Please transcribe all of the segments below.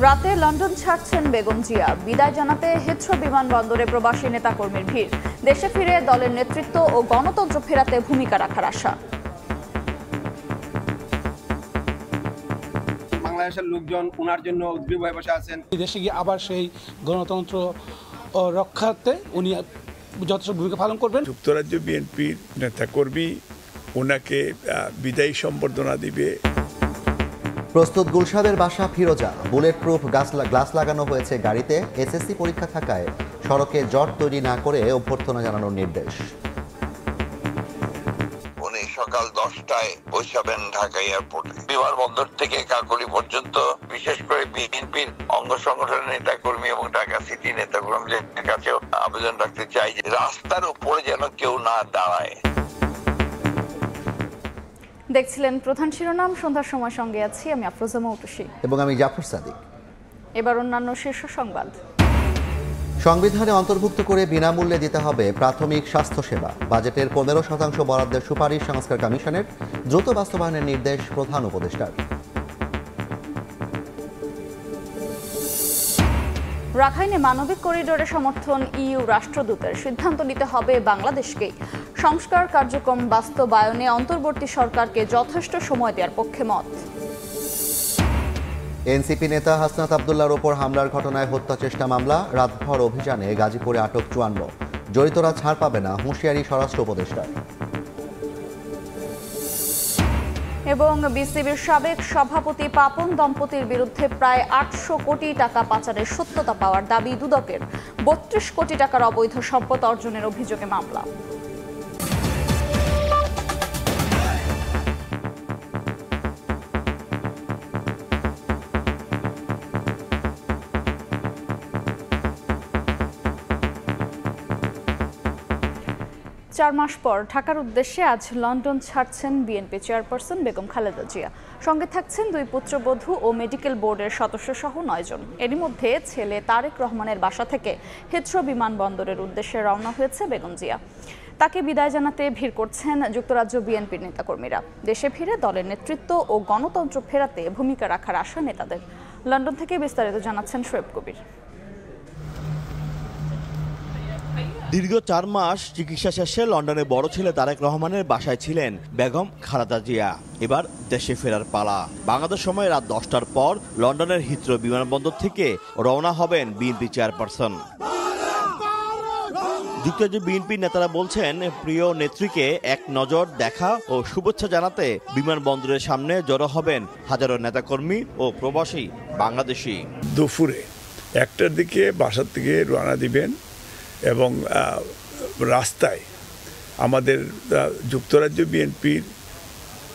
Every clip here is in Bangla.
রাতে লন্ডন ছাড়ছেন বেগম জিয়া। বিদায় জানাতে হিথ্রো বিমানবন্দরে প্রবাসী নেতাকর্মীর ভিড়। দেশে ফিরে দলের নেতৃত্ব ও গণতন্ত্র ফেরাতে ভূমিকা রাখার আশা। বাংলাদেশের লোকজন ওনার জন্য উদ্গ্রীব হয়ে বসে আছেন। দেশে গিয়ে আবার সেই গণতন্ত্র রক্ষার্থে উনি যথেষ্ট ভূমিকা পালন করবেন। যুক্তরাজ্য বিএনপির নেতাকর্মী ওনাকে বিদায়ী সম্বর্ধনা দিবে। প্রস্তুত গুলশাদের বাসা ফিরোজা। বুলেট প্রুফ গ্লাস লাগানো হয়েছে গাড়িতে। এসএসসি পরীক্ষা থাকায় সড়কে জট তৈরি না করে অভ্যর্থনা জানানোর নির্দেশ। উনি সকাল 10টায় পৌঁছাবেন ঢাকা এয়ারপোর্টে। বিমানবন্দর থেকে কাকলী পর্যন্ত বিশেষ করে বিএনপির অঙ্গ সংগঠনের নেতাকর্মী এবং ঢাকা সিটি নেতাকর্মীদের কাছেও আবেদন রাখতে চাই যে রাস্তার উপরে যেন কেউ না দাঁড়ায়। দেখছিলেন প্রধান শিরোনাম। সন্ধ্যার সময় সঙ্গে আছি আমি আফরোজা মৌটুসী এবং আমি জাফর সাদিক। এবার অন্যান্য শীর্ষ সংবাদ। সংবিধানে অন্তর্ভুক্ত করে বিনামূল্যে দিতে হবে প্রাথমিক স্বাস্থ্যসেবা। বাজেটের 15% বরাদ্দের সুপারিশ সংস্কার কমিশনের। দ্রুত বাস্তবায়নের নির্দেশ প্রধান উপদেষ্টার। রাখাইনে মানবিক করিডোরে সমর্থন ইইউ রাষ্ট্রদূতের। সিদ্ধান্ত নিতে হবে বাংলাদেশকেই। সংস্কার কার্যক্রম বাস্তবায়নে অন্তর্বর্তী সরকারকে যথেষ্ট সময় দেওয়ার পক্ষে মত। এনসিপি নেতা হাসনাত আবদুল্লাহর ওপর হামলার ঘটনায় হত্যা চেষ্টা মামলা। রাতভর অভিযানে গাজীপুরে আটক 54। জড়িতরা ছাড় পাবে না, হুঁশিয়ারি স্বরাষ্ট্র উপদেষ্টার। এবং বিসিবির সাবেক সভাপতি পাপন দম্পতির বিরুদ্ধে প্রায় 800 কোটি টাকা পাচারের সত্যতা পাওয়ার দাবি দুদকের। 32 কোটি টাকার অবৈধ সম্পদ অর্জনের অভিযোগে মামলা। চার মাস পর ঢাকার উদ্দেশ্যে আজ লন্ডন ছাড়ছেন বিএনপি চেয়ারপারসন বেগম খালেদা জিয়া। সঙ্গে থাকছেন 2 পুত্রবধূ ও মেডিকেল বোর্ডের সদস্য সহ 9 জন। এরই মধ্যে ছেলে তারেক রহমানের বাসা থেকে হিথ্রো বিমানবন্দরের উদ্দেশ্যে রওনা হয়েছে বেগম জিয়া। তাকে বিদায় জানাতে ভিড় করছেন যুক্তরাজ্য বিএনপির নেতাকর্মীরা। দেশে ফিরে দলের নেতৃত্ব ও গণতন্ত্র ফেরাতে ভূমিকা রাখার আশা নেতাদের। লন্ডন থেকে বিস্তারিত জানাচ্ছেন শোয়েব কবির। দীর্ঘ 4 মাস চিকিৎসা শেষে লন্ডনে বড় ছেলে তারেক রহমানের বাসায় ছিলেন বেগম খালেদা জিয়া। এবার দেশে ফেরার পালা। বাংলাদেশ সময় রাত 10টার পর লন্ডনের হিথ্রো বিমানবন্দর থেকে রওনা হবেন বিএনপি চেয়ারপারসন। যুক্তরাজ্য বিএনপি নেতারা বলছেন, প্রিয় নেত্রীকে এক নজর দেখা ও শুভেচ্ছা জানাতে বিমানবন্দরের সামনে জড়ো হবেন হাজারো নেতাকর্মী ও প্রবাসী বাংলাদেশি। দুপুরে 1টার দিকে বাসার থেকে রওনা দিবেন এবং রাস্তায় আমাদের যুক্তরাজ্য বিএনপির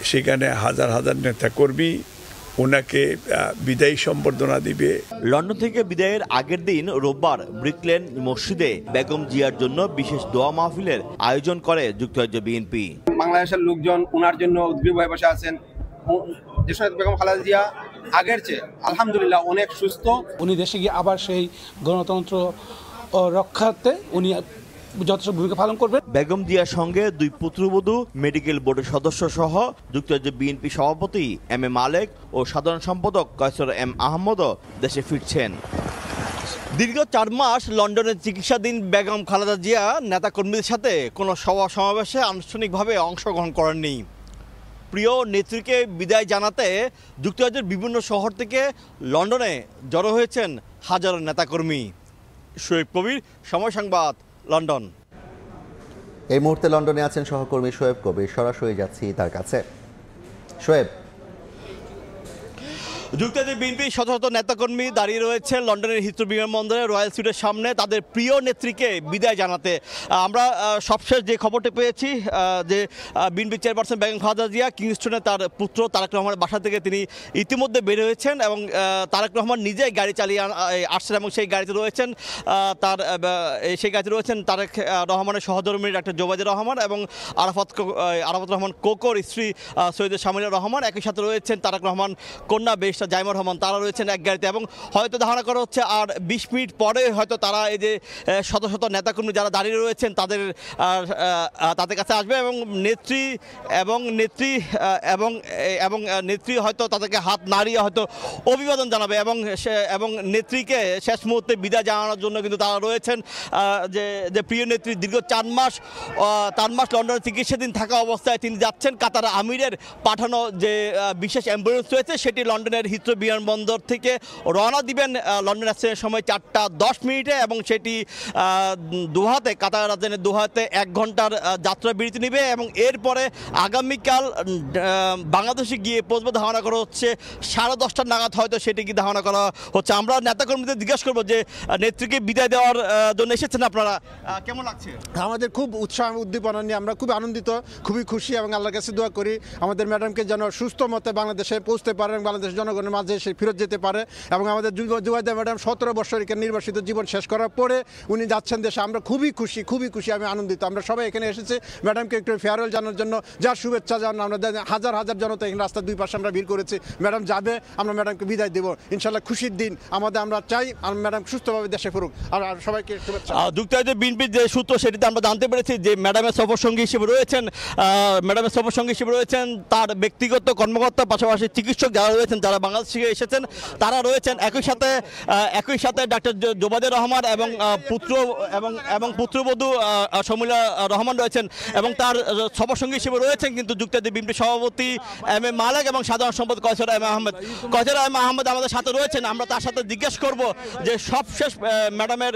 সেখানে হাজার হাজার নেতাকর্মী ওনাকে বিদায়ী সম্বর্ধনা দিবে। লন্ডন থেকে বিদায়ের আগের দিন রোববার ব্রিকলেন মসজিদে বেগম জিয়ার জন্য বিশেষ দোয়া মাহফিলের আয়োজন করে যুক্তরাজ্য বিএনপি। বাংলাদেশের লোকজন ওনার জন্য উদ্গ্রীব হয়ে বসে আছেন। বেগম খালেদা জিয়া আগের চেয়ে আলহামদুলিল্লাহ অনেক সুস্থ। উনি দেশে গিয়ে আবার সেই গণতন্ত্র রক্ষার্থে উনি যথেষ্ট ভূমিকা পালন করবেন। বেগম জিয়ার সঙ্গে 2 পুত্রবধূ, মেডিকেল বোর্ডের সদস্য সহ যুক্তরাজ্য বিএনপি সভাপতি এম এ মালেক ও সাধারণ সম্পাদক কয়সর এম আহমদও দেশে ফিরছেন। দীর্ঘ 4 মাস লন্ডনের চিকিৎসাধীন বেগম খালেদা জিয়া নেতাকর্মীদের সাথে কোনো সভা সমাবেশে আনুষ্ঠানিকভাবে অংশগ্রহণ করেননি। প্রিয় নেত্রীকে বিদায় জানাতে যুক্তরাজ্যের বিভিন্ন শহর থেকে লন্ডনে জড়ো হয়েছেন হাজারো নেতাকর্মী। শোয়েব কবির, সময় সংবাদ, লন্ডন। এই মুহূর্তে লন্ডনে আছেন সহকর্মী শোয়েব কবির। সরাসরি যাচ্ছি তার কাছে। শোয়েব, যুক্তরাজ্য বিএনপি শত শত নেতাকর্মী দাঁড়িয়ে রয়েছে লন্ডনের হিথ্রো বিমানবন্দরে রয়্যাল সুইটের সামনে তাদের প্রিয় নেত্রীকে বিদায় জানাতে। আমরা সবশেষ যে খবরটি পেয়েছি যে বিএনপি চেয়ারপারসন বেগম খালেদা জিয়া কিংস্টনে তার পুত্র তারেক রহমানের বাসা থেকে তিনি ইতিমধ্যে বের হয়েছেন এবং তারেক রহমান নিজেই গাড়ি চালিয়ে আসছেন এবং সেই গাড়িতে রয়েছেন তারেক রহমানের সহধর্মী ডাক্তার জোবাইদুর রহমান এবং আরাফাত রহমান কোকোর স্ত্রী সৈয়দ শামিলা রহমান। একই সাথে রয়েছেন তারেক রহমান কন্যা বেশ উপদেষ্টা জাইমুর রহমান তারা রয়েছেন এক গাড়িতে, এবং হয়তো ধারণা করা হচ্ছে আর 20 মিনিট পরে হয়তো তারা এই যে শত শত নেতাকর্মী যারা দাঁড়িয়ে রয়েছেন তাদের কাছে আসবে, এবং নেত্রী হয়তো তাদেরকে হাত নাড়িয়ে হয়তো অভিবাদন জানাবে, এবং নেত্রীকে শেষ মুহূর্তে বিদায় জানানোর জন্য কিন্তু তারা রয়েছেন। যে প্রিয় নেত্রী দীর্ঘ 4 মাস লন্ডনে চিকিৎসাধীন থাকা অবস্থায় তিনি যাচ্ছেন কাতার আমিরের পাঠানো যে বিশেষ অ্যাম্বুলেন্স রয়েছে সেটি লন্ডনের হিথ্রো বিমানবন্দর থেকে রওনা দিবেন লন্ডন আসছেন সময় 4:10 এবং সেটি দোহাতে, কাতার রাজধানীর দোহাতে 1 ঘন্টার যাত্রা বিরতি নেবে, এবং এরপরে আগামীকাল বাংলাদেশে গিয়ে পৌঁছবে ধারণা করা হচ্ছে 10:30 নাগাদ হয়তো সেটি কি ধারণা করা হচ্ছে। আমরা নেতাকর্মীদের জিজ্ঞাসা করবো যে নেত্রীকে বিদায় দেওয়ার জন্য এসেছেন আপনারা, কেমন লাগছে? আমাদের খুব উৎসাহ উদ্দীপনা নিয়ে আমরা খুব আনন্দিত, খুবই খুশি, এবং আল্লাহর কাছে দোয়া করি আমাদের ম্যাডামকে যেন সুস্থ মতে বাংলাদেশে পৌঁছতে পারে এবং বাংলাদেশের জনগণের মাঝে এসে ফেরত যেতে পারে। এবং আমাদের জুবাইদা ম্যাডাম 17 বছর এখানে নির্বাসিত জীবন শেষ করার পরে উনি যাচ্ছেন দেশে। আমরা খুবই খুশি, আমি আনন্দিত। আমরা সবাই এখানে এসেছি ম্যাডামকে একটু ফেয়ারওয়েল জানানোর জন্য, যার শুভেচ্ছা জানানো। আমরা হাজার জনতা এখানে রাস্তার 2 পাশে আমরা ভিড় করেছি। ম্যাডাম যাবে, আমরা ম্যাডামকে বিদায় দেবো ইনশাল্লাহ। খুশির দিন আমরা চাই ম্যাডাম সুস্থভাবে দেশে ফিরুক। আর সবাইকে শুভেচ্ছা। যুক্তরাজ্যের বিএনপির যে সূত্র সেটিতে আমরা জানতে পেরেছি যে ম্যাডামের সফরসঙ্গী হিসেবে রয়েছেন তার ব্যক্তিগত কর্মকর্তা, পাশাপাশি চিকিৎসক যারা রয়েছেন, যারা বাংলাদেশ থেকে এসেছেন তারা রয়েছেন। একই সাথে ডাক্তার জোবাইদুর রহমান এবং পুত্রবধূ শর্মিলা রহমান রয়েছেন, এবং তার সফরসঙ্গী হিসেবে রয়েছেন কিন্তু যুক্তরাজ্যের বিএনপি সভাপতি এম.এ. মালেক এবং সাধারণ সম্পাদক কয়সর এম আহমেদ আমাদের সাথে রয়েছেন। আমরা তার সাথে জিজ্ঞেস করব যে সবশেষ ম্যাডামের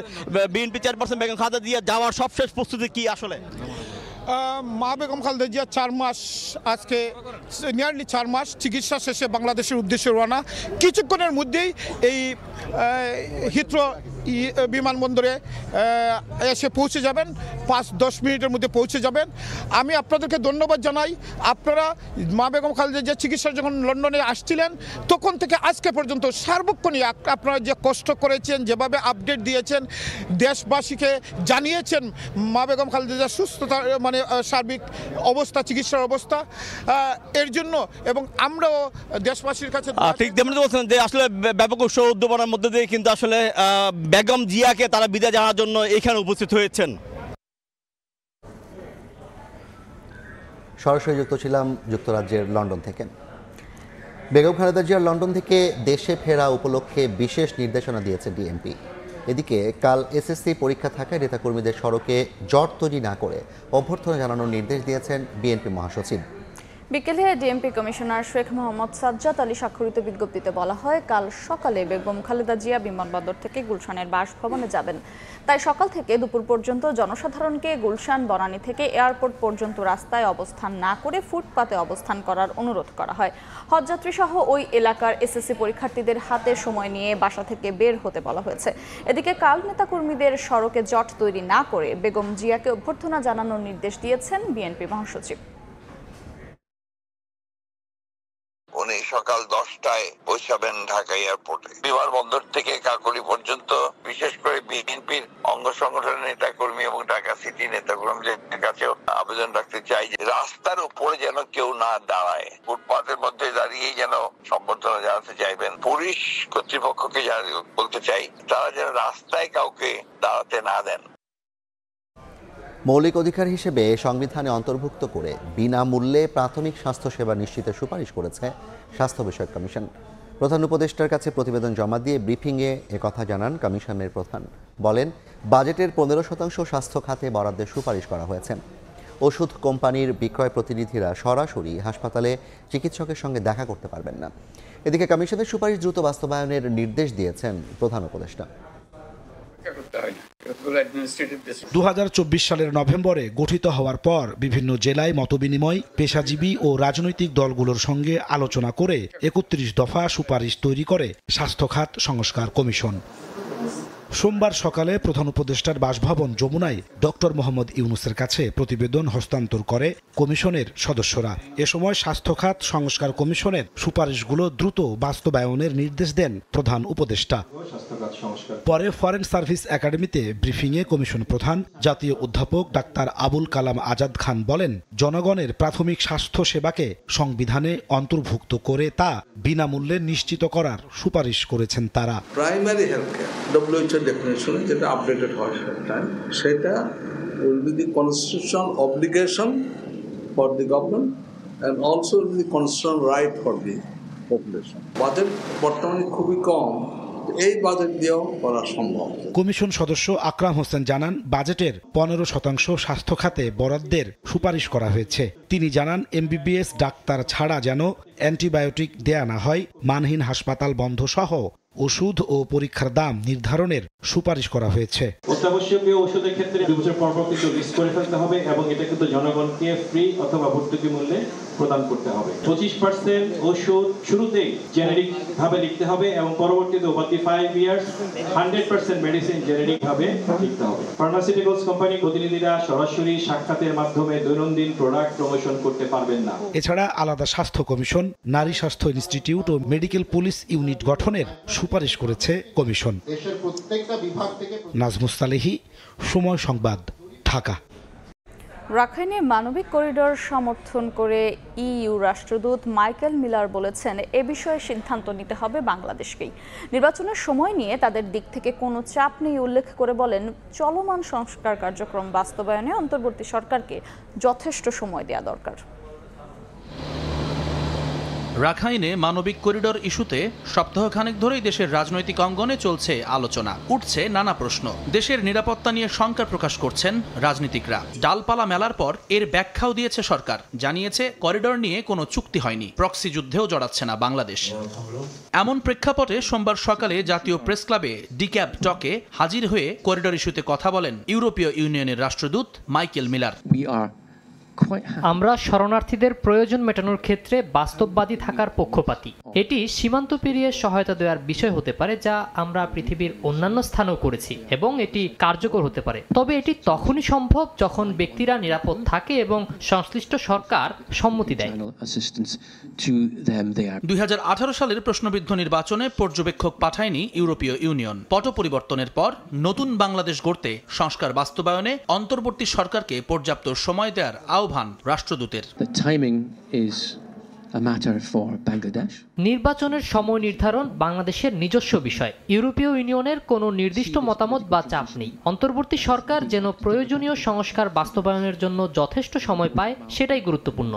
বিএনপি চেয়ারপারসন বেগম খালেদা জিয়া যাওয়ার সবশেষ প্রস্তুতি কি আসলে? মা বেগম খালেদা জিয়া 4 মাস, আজকে নিয়ারলি 4 মাস চিকিৎসা শেষে বাংলাদেশের উদ্দেশ্যে রওনা। কিছুক্ষণের মধ্যেই এই হিথ্রো বিমানবন্দরে এসে পৌঁছে যাবেন, 5-10 মিনিটের মধ্যে পৌঁছে যাবেন। আমি আপনাদেরকে ধন্যবাদ জানাই। আপনারা মা বেগম খালেদা জিয়া চিকিৎসা যখন লন্ডনে আসছিলেন তখন থেকে আজকে পর্যন্ত সার্বক্ষণিক আপনারা যে কষ্ট করেছেন, যেভাবে আপডেট দিয়েছেন, দেশবাসীকে জানিয়েছেন মা বেগম খালেদা জিয়ার সুস্থতা সার্বিক অবস্থা, চিকিৎসার অবস্থা, এর জন্য এবং আমরাও দেশবাসীর কাছে ঠিক তেমনি বলছেন যে আসলে ব্যাপক উৎসাহ উদ্দীপনার মধ্যে দিয়ে কিন্তু আসলে বেগম জিয়াকে তারা বিদায় জানার জন্য এখানে উপস্থিত হয়েছেন। সরাসরি যুক্ত ছিলাম যুক্তরাজ্যের লন্ডন থেকে। বেগম খালেদা জিয়ার লন্ডন থেকে দেশে ফেরা উপলক্ষে বিশেষ নির্দেশনা দিয়েছে ডিএমপি। এদিকে কাল এসএসসি পরীক্ষা থাকায় নেতাকর্মীদের সড়কে জট তৈরি না করে অভ্যর্থনা জানানোর নির্দেশ দিয়েছেন বিএনপি মহাসচিব। বিকেলে ডিএমপি কমিশনার শেখ মোহাম্মদ সাজ্জাদ আলী স্বাক্ষরিত বিজ্ঞপ্তিতে বলা হয়, কাল সকালে বেগম খালেদা জিয়া বিমানবন্দর থেকে গুলশানের বাসভবনে যাবেন। তাই সকাল থেকে দুপুর পর্যন্ত জনসাধারণকে গুলশান বনানী থেকে এয়ারপোর্ট পর্যন্ত রাস্তায় অবস্থান না করে ফুটপাতে অবস্থান করার অনুরোধ করা হয়। হজযাত্রী সহ ওই এলাকার এসএসসি পরীক্ষার্থীদের হাতে সময় নিয়ে বাসা থেকে বের হতে বলা হয়েছে। এদিকে কাল নেতাকর্মীদের সড়কে জট তৈরি না করে বেগম জিয়াকে অভ্যর্থনা জানানোর নির্দেশ দিয়েছেন বিএনপি মহাসচিব। উনি সকাল 10টায় পৌঁছাবেন ঢাকা এয়ারপোর্টে। বিমানবন্দর থেকে কাকলি পর্যন্ত বিশেষ করে বিএনপির অঙ্গ সংগঠনের নেতাকর্মী এবং ঢাকা সিটি নেতাকর্মীদের কাছেও আবেদন রাখতে চাই যে রাস্তার উপরে যেন কেউ না দাঁড়ায়, ফুটপাতের মধ্যে দাঁড়িয়ে যেন সম্বর্ধনা জানাতে চাইবেন। পুলিশ কর্তৃপক্ষকে বলতে চাই তারা যেন রাস্তায় কাউকে দাঁড়াতে না দেন। মৌলিক অধিকার হিসেবে সংবিধানে অন্তর্ভুক্ত করে বিনামূল্যে প্রাথমিক স্বাস্থ্যসেবা নিশ্চিতের সুপারিশ করেছে স্বাস্থ্য বিষয়ক কমিশন। প্রধান উপদেষ্টার কাছে প্রতিবেদন জমা দিয়ে ব্রিফিংয়ে একথা জানান কমিশনের প্রধান। বলেন, বাজেটের 15% স্বাস্থ্য খাতে বরাদ্দের সুপারিশ করা হয়েছে। ওষুধ কোম্পানির বিক্রয় প্রতিনিধিরা সরাসরি হাসপাতালে চিকিৎসকের সঙ্গে দেখা করতে পারবেন না। এদিকে কমিশনের সুপারিশ দ্রুত বাস্তবায়নের নির্দেশ দিয়েছেন প্রধান উপদেষ্টা। 2024 সালের নভেম্বরে গঠিত হওয়ার পর বিভিন্ন জেলায় মতবিনিময়, পেশাজীবী ও রাজনৈতিক দলগুলোর সঙ্গে আলোচনা করে 31 দফা সুপারিশ তৈরি করে স্বাস্থ্য খাত সংস্কার কমিশন। সোমবার সকালে প্রধান উপদেষ্টার বাসভবন যমুনায় ডক্টর মোহাম্মদ ইউনূসের কাছে প্রতিবেদন হস্তান্তর করে কমিশনের সদস্যরা। এ সময় স্বাস্থ্য খাত সংস্কার কমিশনের সুপারিশগুলো দ্রুত বাস্তবায়নের নির্দেশ দেন প্রধান উপদেষ্টা। পরে ফরেন সার্ভিস একাডেমিতে ব্রিফিংয়ে কমিশন প্রধান জাতীয় অধ্যাপক ডাক্তার আবুল কালাম আজাদ খান বলেন, জনগণের প্রাথমিক স্বাস্থ্য সেবাকে সংবিধানে অন্তর্ভুক্ত করে তা বিনামূল্যে নিশ্চিত করার সুপারিশ করেছেন তারা। প্রাইমারি হেলথ কেয়ার WHO ডেফিনেশনে যেটা আপডেটেড হয় সেটা will be the constitutional obligation for the government and also the constitutional right for the population. Budget বর্তমানে খুবই কম, এই বাজেট দিয়েও করা সম্ভব। কমিশন সদস্য আকরাম হোসেন জানান, বাজেটের 15% স্বাস্থ্য খাতে বরাদ্দের সুপারিশ করা হয়েছে। তিনি জানান, MBBS ডাক্তার ছাড়া যেন অ্যান্টিবায়োটিক দেয়া না হয়, মানহীন হাসপাতাল বন্ধ সহ ওষুধ ও পরীক্ষার দাম নির্ধারণের সুপারিশ করা হয়েছে। অত্যাবশ্যকীয় ওষুধের ক্ষেত্রে 2 বছর পর কিন্তু লিস্ট করে ফেলতে হবে এবং এটা কিন্তু জনগণকে ফ্রি অথবা ভর্তুকি মূল্যে প্রদান করতে হবে। 25% ওষুধ শুরুতেই জেনেরিক ভাবে লিখতে হবে এবং পরবর্তীতে over the 5 years 100% medicine generic ভাবে লিখতে হবে। ফার্মাসিউটিক্যালস কোম্পানি প্রতিনিধিরা সরাসরি সাক্ষাতের মাধ্যমে দৈনন্দিন প্রোডাক্ট প্রমোশন করতে পারবেন না। এছাড়া আলাদা স্বাস্থ্য কমিশন, নারী স্বাস্থ্য ইনস্টিটিউট ও মেডিকেল পুলিশ ইউনিট গঠনের সুপারিশ করেছে কমিশন। নাজমুস সালেহী, সময় সংবাদ, ঢাকা। রাখাইনে মানবিক করিডোর সমর্থন করে EU রাষ্ট্রদূত মাইকেল মিলার বলেছেন, এ বিষয়ে সিদ্ধান্ত নিতে হবে বাংলাদেশকেই। নির্বাচনের সময় নিয়ে তাদের দিক থেকে কোনো চাপ নেই উল্লেখ করে বলেন, চলমান সংস্কার কার্যক্রম বাস্তবায়নে অন্তর্বর্তী সরকারকে যথেষ্ট সময় দেওয়া দরকার। রাখাইনে মানবিক করিডোর ইস্যুতে সপ্তাহখানেক ধরেই দেশের রাজনৈতিক অঙ্গনে চলছে আলোচনা, উঠছে নানা প্রশ্ন। দেশের নিরাপত্তা নিয়ে শঙ্কা প্রকাশ করছেন রাজনীতিকরা। ডালপালা মেলার পর এর ব্যাখ্যাও দিয়েছে সরকার, জানিয়েছে করিডোর নিয়ে কোনো চুক্তি হয়নি, প্রক্সি যুদ্ধেও জড়াচ্ছে না বাংলাদেশ। এমন প্রেক্ষাপটে সোমবার সকালে জাতীয় প্রেস ক্লাবে ডিক্যাব টকে হাজির হয়ে করিডোর ইস্যুতে কথা বলেন ইউরোপীয় ইউনিয়নের রাষ্ট্রদূত মাইকেল মিলার। আমরা শরণার্থীদের প্রয়োজন মেটানোর ক্ষেত্রে বাস্তববাদী থাকার পক্ষপাতী। এটি সীমান্ত পেরিয়ে সহায়তা দেওয়ার বিষয় হতে পারে, যা আমরা পৃথিবীর অন্যান্য স্থানেও করেছি, এবং এটি কার্যকর হতে পারে। তবে এটি তখনই সম্ভব যখন ব্যক্তিরা নিরাপদ থাকে এবং সংশ্লিষ্ট সরকার সম্মতি দেয়। 2018 সালের প্রশ্নবিদ্ধ নির্বাচনে পর্যবেক্ষক পাঠায়নি ইউরোপীয় ইউনিয়ন। পট পরিবর্তনের পর নতুন বাংলাদেশ গড়তে সংস্কার বাস্তবায়নে অন্তর্বর্তী সরকারকে পর্যাপ্ত সময় দেওয়ার আহ্বান রাষ্ট্রদূতের। নির্বাচনের সময় নির্ধারণ বাংলাদেশের নিজস্ব বিষয়। ইউরোপীয় ইউনিয়নের কোনো নির্দিষ্ট মতামত বা চাপ নেই। অন্তর্বর্তী সরকার যেন প্রয়োজনীয় সংস্কার বাস্তবায়নের জন্য যথেষ্ট সময় পায়, সেটাই গুরুত্বপূর্ণ।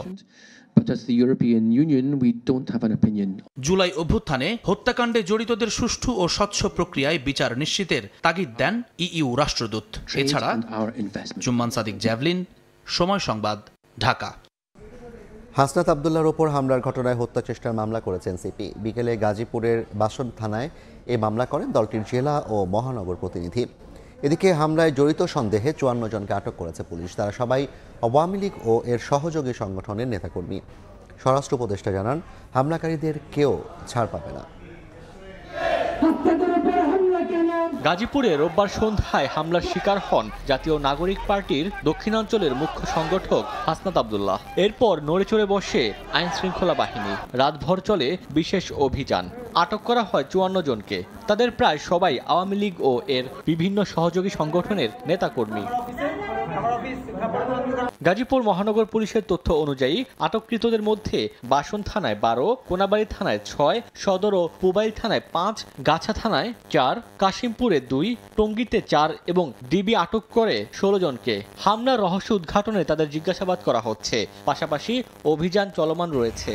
জুলাই অভ্যুত্থানে হত্যাকাণ্ডে জড়িতদের সুষ্ঠু ও স্বচ্ছ প্রক্রিয়ায় বিচার নিশ্চিতের তাগিদ দেন EU রাষ্ট্রদূত। এছাড়া জুম্মান সাদিক, জ্যাভলিন, সময় সংবাদ, ঢাকা। হাসনাত আবদুল্লাহর ওপর হামলার ঘটনায় হত্যা চেষ্টার মামলা করেছে NCP। বিকেলে গাজীপুরের বাসন থানায় এই মামলা করেন দলটির জেলা ও মহানগর প্রতিনিধি। এদিকে হামলায় জড়িত সন্দেহে 54 জনকে আটক করেছে পুলিশ। তারা সবাই আওয়ামী লীগ ও এর সহযোগী সংগঠনের নেতাকর্মী। স্বরাষ্ট্র উপদেষ্টা জানান, হামলাকারীদের কেউ ছাড় পাবে না। গাজীপুরে রোববার সন্ধ্যায় হামলার শিকার হন জাতীয় নাগরিক পার্টির দক্ষিণাঞ্চলের মুখ্য সংগঠক হাসনাত আবদুল্লাহ। এরপর নড়েচড়ে বসে আইন শৃঙ্খলা বাহিনী। রাতভর চলে বিশেষ অভিযান। আটক করা হয় 54 জনকে। তাদের প্রায় সবাই আওয়ামী লীগ ও এর বিভিন্ন সহযোগী সংগঠনের নেতাকর্মী। গাজীপুর মহানগর পুলিশের তথ্য অনুযায়ী আটককৃতদের মধ্যে বাসন থানায় 12, কোনাবাড়ী থানায় 6, সদর ও পুবাইল থানায় 5, গাছা থানায় 4, কাশিমপুরে 2, টঙ্গীতে 4 এবং ডিবি আটক করে 16 জনকে। হামলার রহস্য উদ্ঘাটনে তাদের জিজ্ঞাসাবাদ করা হচ্ছে, পাশাপাশি অভিযান চলমান রয়েছে।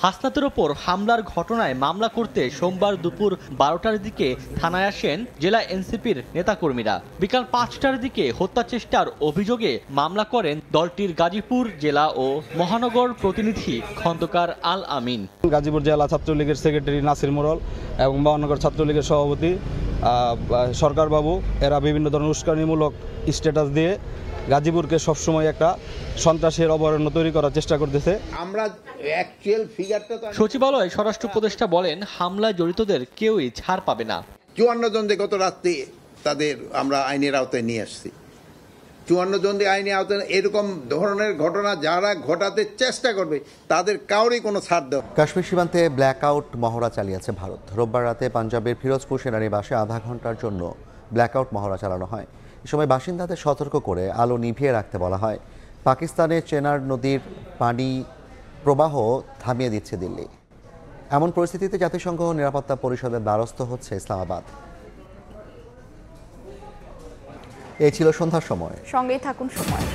হাসনাতের ওপর হামলার ঘটনায় মামলা করতে সোমবার দুপুর 12টার দিকে থানায় আসেন জেলা NCPর নেতাকর্মীরা। বিকাল 5টার দিকে হত্যা চেষ্টার অভিযোগে মামলা করেন দলটির গাজীপুর জেলা ও মহানগর প্রতিনিধি খন্দকার আল আমিন। গাজীপুর জেলা ছাত্রলীগের সেক্রেটারি নাসির মোড়ল এবং মহানগর ছাত্রলীগের সভাপতি সরকারবাবু, এরা বিভিন্ন ধরনের উস্কানিমূলক স্ট্যাটাস দিয়ে গাজীপুরকে সবসময় একটা সন্ত্রাসের অভয়ারণ্য তৈরি করার চেষ্টা করতেছে। আমরা অ্যাকচুয়াল ফিগারটা সচিবালয়ে স্বরাষ্ট্র উপদেষ্টা বলেন, হামলায় জড়িতদের কেউই ছাড় পাবে না। 54 জন যে গত রাত্রে তাদের আমরা আইনের আওতায় নিয়ে আসছি। 54 জন আইনের আওতায় এরকম ধরনের ঘটনা যারা ঘটাতে চেষ্টা করবে তাদের কাউরই কোনো ছাড় দেওয়া। কাশ্মীর সীমান্তে ব্ল্যাকআউট মহড়া চালিয়েছে ভারত। রোববার রাতে পাঞ্জাবের ফিরোজপুর সেনানিবাসে আধা ঘন্টার জন্য ব্ল্যাকআউট মহড়া চালানো হয়। এ সময় বাসিন্দাদের সতর্ক করে আলো নিভিয়ে রাখতে বলা হয়। পাকিস্তানে চেনার নদীর পানি প্রবাহ থামিয়ে দিচ্ছে দিল্লি। এমন পরিস্থিতিতে জাতিসংঘ নিরাপত্তা পরিষদের দ্বারস্থ হচ্ছে ইসলামাবাদ। এই ছিল সন্ধ্যার সময়। সঙ্গেই থাকুন সময়।